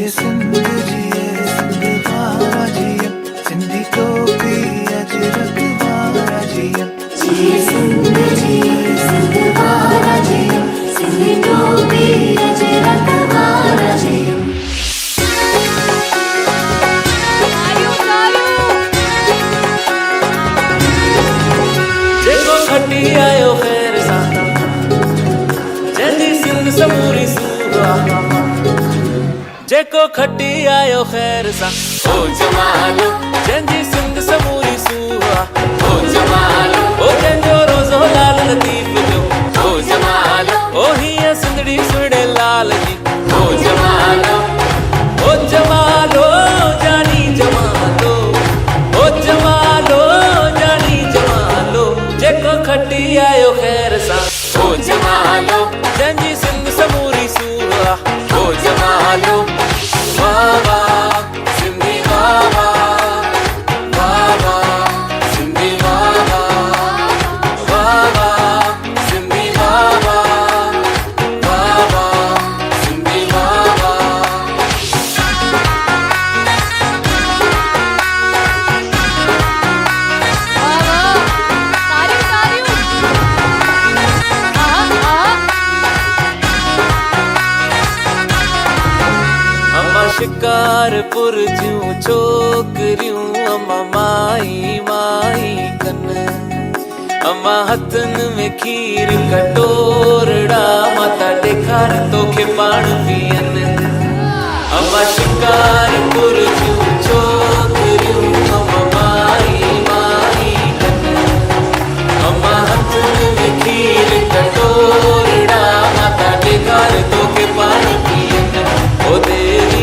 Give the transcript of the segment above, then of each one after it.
जिए सिंध वारा जिए सिंधी टोपी अजरक वारा जिए जिए सिंध वारा जिए सिंधी टोपी अजरक वारा जिए। जेको खटी आयो ख़ैर सां जंहिंजी सिंध समूरी सूहा जेको खटी आयो ख़ैर सां ओ जमालो जंहिंजी सिंध समूरी सूहा ओ जमालो ओ जंहिंजो रोज़ो लाल लतीफ़ जो ओ जमालो ओ हीअं सिंधड़ी सुहिणे लाल जी ओ जमालो जानी जमालो ओ जमालो जानी जमालो जेको खटी आयो ख़ैर सां ओ जमालो जंहिंजी सिंध समूरी सूहा ओ जमालो वाह वाह सिंधी वाह वाह सिंधी वाह वाह सिंधी वाह सिंधी वाह शिकारपुर जूं छोकरियूं अम्मा माई माई कन अम्मा हथन में खीर कटोरड़ा माता ॾेखार तोखे पाण पीअन अम्मा शिकारपुर जूं छोकरियूं अम्मा माई माई कन अम्मा हथन में खीर कटोरड़ा माता ॾेखार तोखे पाण पीअन ओ देवी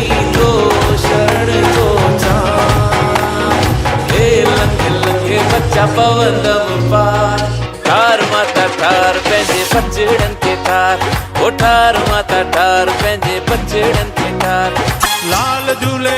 बच्चा पवंदम पार ठार माता ठार पंहिंजे बचड़न के ठार ओ ठार माता ठार पंहिंजे बचड़न के ठार लाल झूले